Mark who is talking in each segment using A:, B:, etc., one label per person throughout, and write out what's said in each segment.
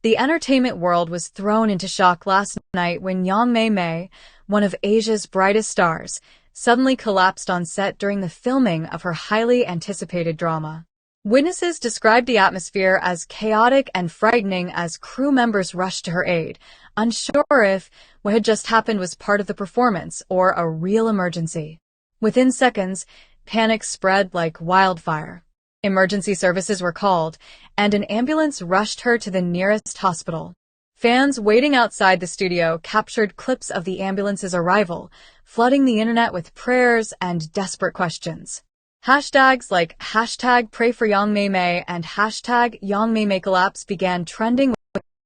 A: The entertainment world was thrown into shock last night when Yang Mei Mei, one of Asia's brightest stars, suddenly collapsed on set during the filming of her highly anticipated drama. Witnesses described the atmosphere as chaotic and frightening as crew members rushed to her aid, unsure if what had just happened was part of the performance or a real emergency. Within seconds, panic spread like wildfire. Emergency services were called, and an ambulance rushed her to the nearest hospital. Fans waiting outside the studio captured clips of the ambulance's arrival, flooding the internet with prayers and desperate questions. Hashtags like #PrayForYangMeiMei and #YangMeiMeiCollapse began trending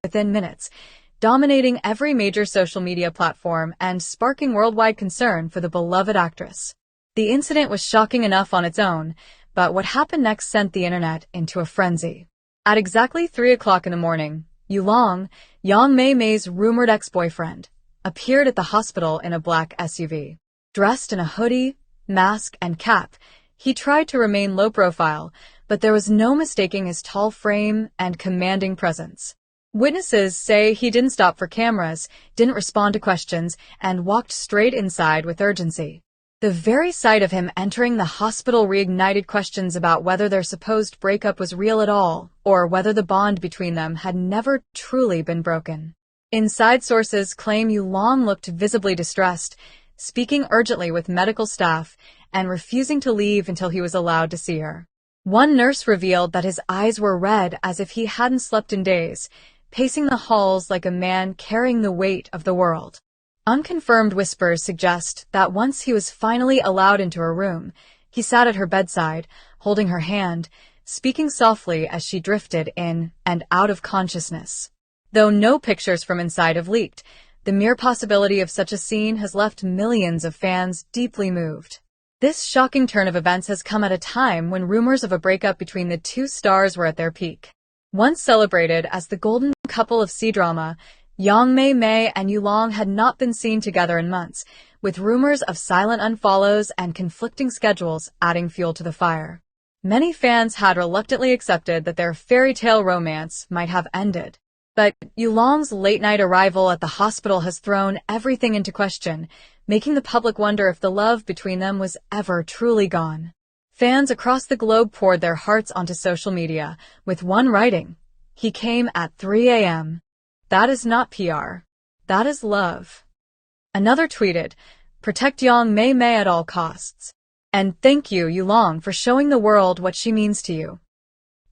A: within minutes, dominating every major social media platform and sparking worldwide concern for the beloved actress. The incident was shocking enough on its own, but what happened next sent the internet into a frenzy. At exactly 3 o'clock in the morning, Yang Mei Mei's rumored ex-boyfriend, appeared at the hospital in a black SUV. Dressed in a hoodie, mask, and cap, he tried to remain low profile, but there was no mistaking his tall frame and commanding presence. Witnesses say he didn't stop for cameras, didn't respond to questions, and walked straight inside with urgency. The very sight of him entering the hospital reignited questions about whether their supposed breakup was real at all, or whether the bond between them had never truly been broken. Inside sources claim Yang looked visibly distressed, speaking urgently with medical staff, and refusing to leave until he was allowed to see her. One nurse revealed that his eyes were red as if he hadn't slept in days, pacing the halls like a man carrying the weight of the world. Unconfirmed whispers suggest that once he was finally allowed into her room, he sat at her bedside, holding her hand, speaking softly as she drifted in and out of consciousness. Though no pictures from inside have leaked, the mere possibility of such a scene has left millions of fans deeply moved. This shocking turn of events has come at a time when rumors of a breakup between the two stars were at their peak. Once celebrated as the golden couple of C-drama, Yang Mei Mei and Yang had not been seen together in months, with rumors of silent unfollows and conflicting schedules adding fuel to the fire. Many fans had reluctantly accepted that their fairy tale romance might have ended. But Yulong's late-night arrival at the hospital has thrown everything into question, making the public wonder if the love between them was ever truly gone. Fans across the globe poured their hearts onto social media, with one writing, "He came at 3 a.m. That is not PR. That is love." Another tweeted, "Protect Yang Mei Mei at all costs. And thank you, Yang, for showing the world what she means to you."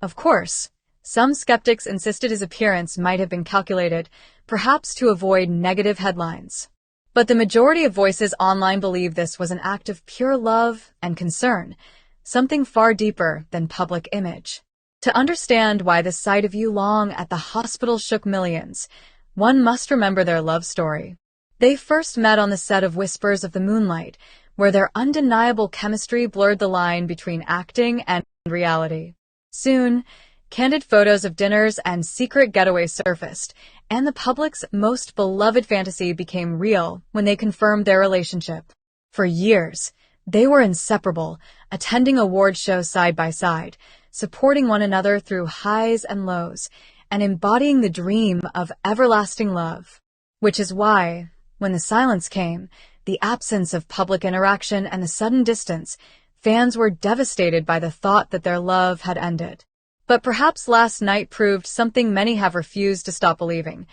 A: Of course, some skeptics insisted his appearance might have been calculated, perhaps to avoid negative headlines. But the majority of voices online believe this was an act of pure love and concern, something far deeper than public image. To understand why the sight of Yang at the hospital shook millions, one must remember their love story. They first met on the set of Whispers of the Moonlight, where their undeniable chemistry blurred the line between acting and reality. Soon, candid photos of dinners and secret getaways surfaced, and the public's most beloved fantasy became real when they confirmed their relationship. For years, they were inseparable, attending award shows side by side, supporting one another through highs and lows, and embodying the dream of everlasting love. Which is why, when the silence came, the absence of public interaction and the sudden distance, fans were devastated by the thought that their love had ended. But perhaps last night proved something many have refused to stop believing,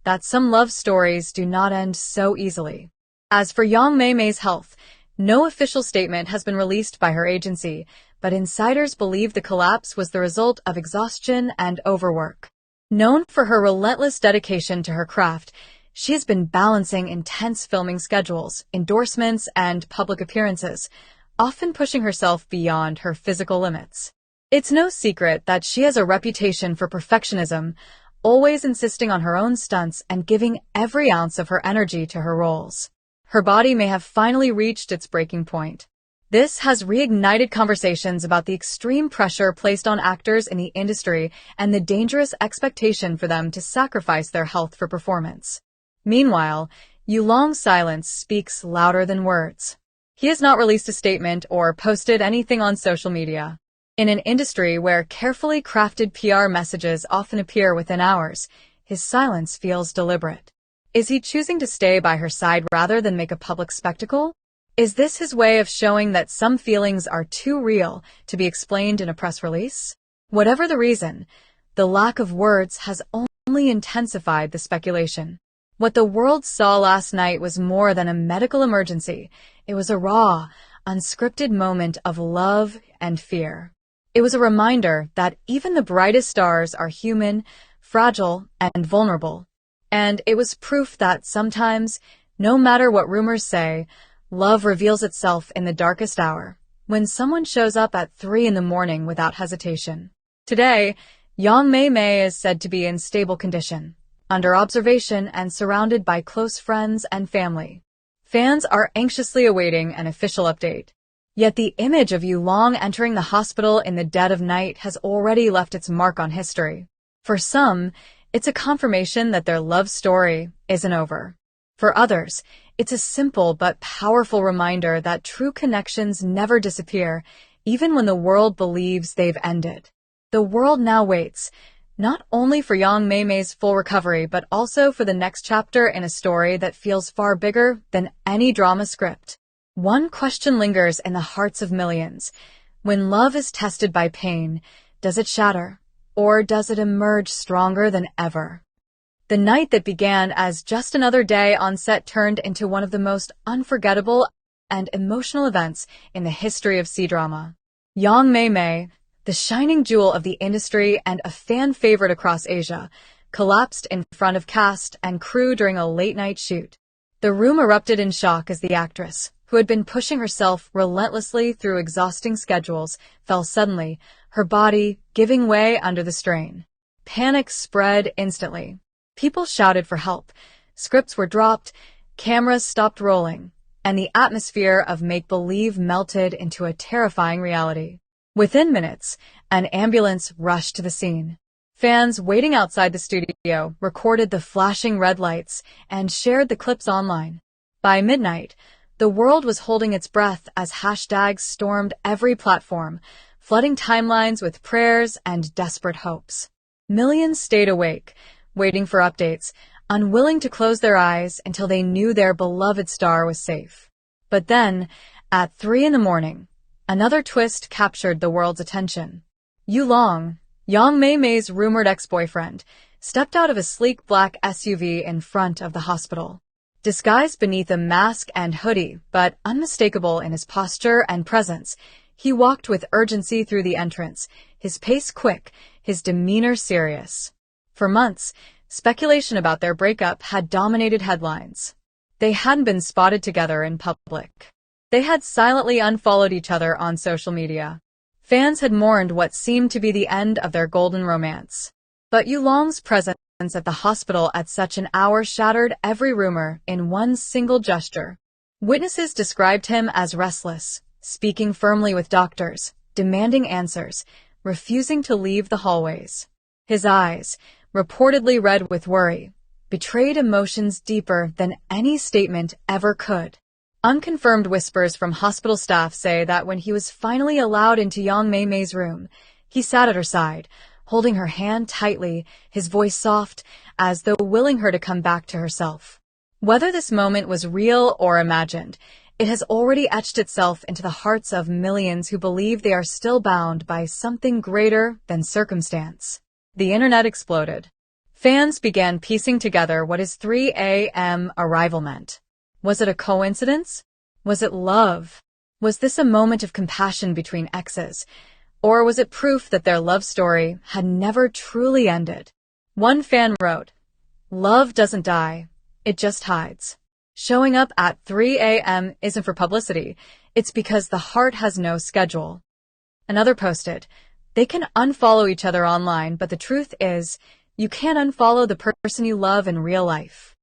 A: that some love stories do not end so easily. As for Yang Mei Mei's health, no official statement has been released by her agency, but insiders believe the collapse was the result of exhaustion and overwork. Known for her relentless dedication to her craft, she has been balancing intense filming schedules, endorsements, and public appearances, often pushing herself beyond her physical limits. It's no secret that she has a reputation for perfectionism, always insisting on her own stunts and giving every ounce of her energy to her roles. Her body may have finally reached its breaking point. This has reignited conversations about the extreme pressure placed on actors in the industry and the dangerous expectation for them to sacrifice their health for performance. Meanwhile, Yulong's silence speaks louder than words. He has not released a statement or posted anything on social media. In an industry where carefully crafted PR messages often appear within hours, his silence feels deliberate. Is he choosing to stay by her side rather than make a public spectacle? Is this his way of showing that some feelings are too real to be explained in a press release? Whatever the reason, the lack of words has only intensified the speculation. What the world saw last night was more than a medical emergency. It was a raw, unscripted moment of love and fear. It was a reminder that even the brightest stars are human, fragile, and vulnerable. And it was proof that sometimes, no matter what rumors say, love reveals itself in the darkest hour, when someone shows up at 3 in the morning without hesitation. Today, Yang Mei Mei is said to be in stable condition, under observation and surrounded by close friends and family. Fans are anxiously awaiting an official update. Yet the image of Yulong entering the hospital in the dead of night has already left its mark on history. For some, it's a confirmation that their love story isn't over. For others, it's a simple but powerful reminder that true connections never disappear, even when the world believes they've ended. The world now waits, not only for Yang Mei Mei's full recovery, but also for the next chapter in a story that feels far bigger than any drama script. One question lingers in the hearts of millions. When love is tested by pain, does it shatter, or does it emerge stronger than ever? The night that began as just another day on set turned into one of the most unforgettable and emotional events in the history of C-drama. Yang Mei Mei, the shining jewel of the industry and a fan favorite across Asia, collapsed in front of cast and crew during a late-night shoot. The room erupted in shock as the actress, who had been pushing herself relentlessly through exhausting schedules, fell suddenly, her body giving way under the strain. Panic spread instantly. People shouted for help, scripts were dropped, cameras stopped rolling, and the atmosphere of make-believe melted into a terrifying reality. Within minutes, an ambulance rushed to the scene. Fans waiting outside the studio recorded the flashing red lights and shared the clips online. By midnight, the world was holding its breath as hashtags stormed every platform, flooding timelines with prayers and desperate hopes. Millions stayed awake, waiting for updates, unwilling to close their eyes until they knew their beloved star was safe. But then, at 3 in the morning, another twist captured the world's attention. Yulong, Yang Mei Mei's rumored ex-boyfriend, stepped out of a sleek black SUV in front of the hospital. Disguised beneath a mask and hoodie, but unmistakable in his posture and presence, he walked with urgency through the entrance, his pace quick, his demeanor serious. For months, speculation about their breakup had dominated headlines. They hadn't been spotted together in public. They had silently unfollowed each other on social media. Fans had mourned what seemed to be the end of their golden romance. But Yulong's presence at the hospital at such an hour shattered every rumor in one single gesture. Witnesses described him as restless, speaking firmly with doctors, demanding answers, refusing to leave the hallways. His eyes, reportedly red with worry, betrayed emotions deeper than any statement ever could. Unconfirmed whispers from hospital staff say that when he was finally allowed into Yang Mei Mei's room, he sat at her side, holding her hand tightly, his voice soft, as though willing her to come back to herself. Whether this moment was real or imagined, it has already etched itself into the hearts of millions who believe they are still bound by something greater than circumstance. The internet exploded. Fans began piecing together what his 3 a.m. arrival meant. Was it a coincidence? Was it love? Was this a moment of compassion between exes? Or was it proof that their love story had never truly ended? One fan wrote, "Love doesn't die, it just hides." Showing up at 3 a.m. isn't for publicity, it's because the heart has no schedule. Another posted, "They can unfollow each other online, but the truth is, you can't unfollow the person you love in real life."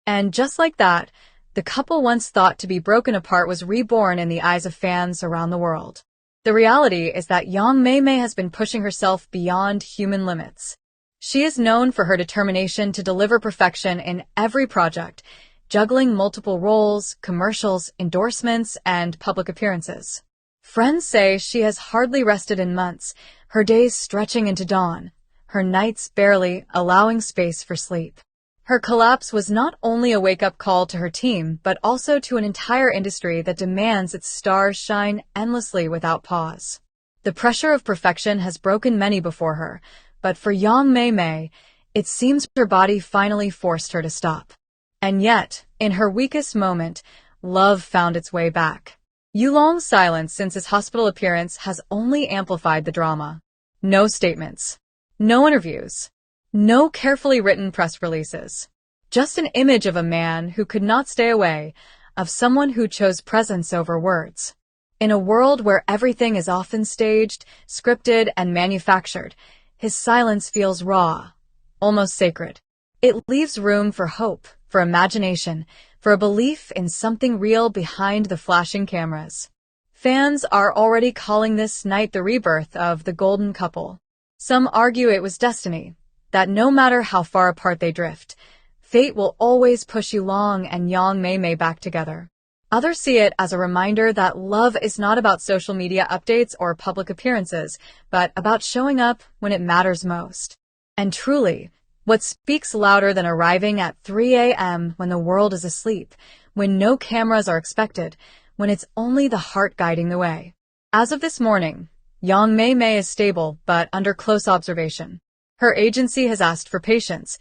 A: And just like that, the couple once thought to be broken apart was reborn in the eyes of fans around the world. The reality is that Yang Mei Mei has been pushing herself beyond human limits. She is known for her determination to deliver perfection in every project, juggling multiple roles, commercials, endorsements, and public appearances. Friends say she has hardly rested in months, her days stretching into dawn, her nights barely allowing space for sleep. Her collapse was not only a wake-up call to her team, but also to an entire industry that demands its stars shine endlessly without pause. The pressure of perfection has broken many before her, but for Yang Mei Mei, it seems her body finally forced her to stop. And yet, in her weakest moment, love found its way back. Yulong's silence since his hospital appearance has only amplified the drama. No statements. No interviews. No carefully written press releases. Just an image of a man who could not stay away, of someone who chose presence over words. In a world where everything is often staged, scripted, and manufactured, his silence feels raw, almost sacred. It leaves room for hope, for imagination, for a belief in something real behind the flashing cameras. Fans are already calling this night the rebirth of the golden couple. Some argue it was destiny, that no matter how far apart they drift, fate will always push Yulong and Yang Mei Mei back together. Others see it as a reminder that love is not about social media updates or public appearances, but about showing up when it matters most. And truly, what speaks louder than arriving at 3 a.m. when the world is asleep, when no cameras are expected, when it's only the heart guiding the way? As of this morning, Yang Mei Mei is stable but under close observation. Her agency has asked for patience,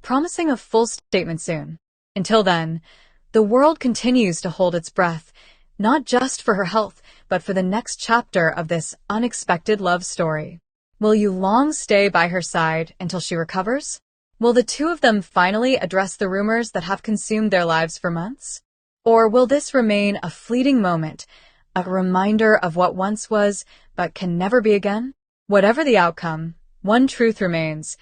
A: promising a full statement soon. Until then, the world continues to hold its breath, not just for her health, but for the next chapter of this unexpected love story. Will Yulong stay by her side until she recovers? Will the two of them finally address the rumors that have consumed their lives for months? Or will this remain a fleeting moment, a reminder of what once was, but can never be again? Whatever the outcome, one truth remains.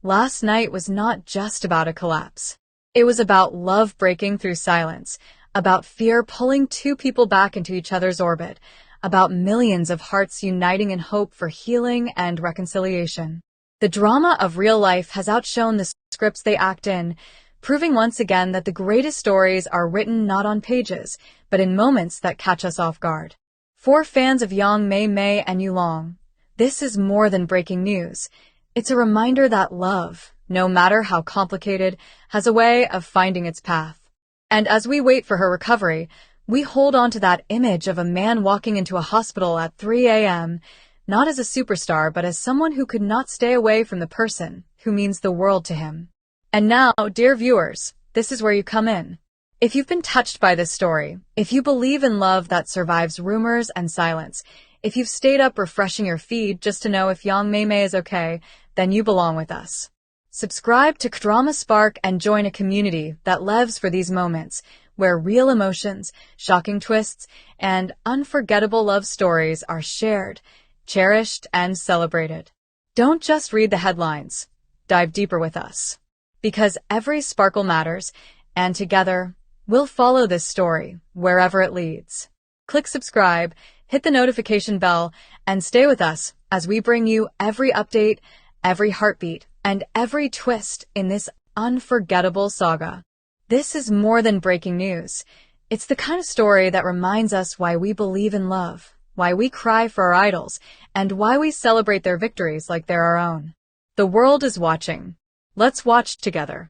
A: Last night was not just about a collapse. It was about love breaking through silence, about fear pulling two people back into each other's orbit, about millions of hearts uniting in hope for healing and reconciliation. The drama of real life has outshone the scripts they act in, proving once again that the greatest stories are written not on pages, but in moments that catch us off guard. For fans of Yang Mei Mei and Yulong, this is more than breaking news. It's a reminder that love, no matter how complicated, has a way of finding its path. And as we wait for her recovery, we hold on to that image of a man walking into a hospital at 3 a.m., not as a superstar, but as someone who could not stay away from the person who means the world to him. And now, dear viewers, this is where you come in. If you've been touched by this story, if you believe in love that survives rumors and silence, if you've stayed up refreshing your feed just to know if Yang Mei Mei is okay, then you belong with us. Subscribe to Drama Spark and join a community that lives for these moments, where real emotions, shocking twists, and unforgettable love stories are shared, cherished, and celebrated. Don't just read the headlines. Dive deeper with us. Because every sparkle matters, and together, we'll follow this story wherever it leads. Click subscribe, hit the notification bell, and stay with us as we bring you every update, every heartbeat, and every twist in this unforgettable saga. This is more than breaking news. It's the kind of story that reminds us why we believe in love, why we cry for our idols, and why we celebrate their victories like they're our own. The world is watching. Let's watch together.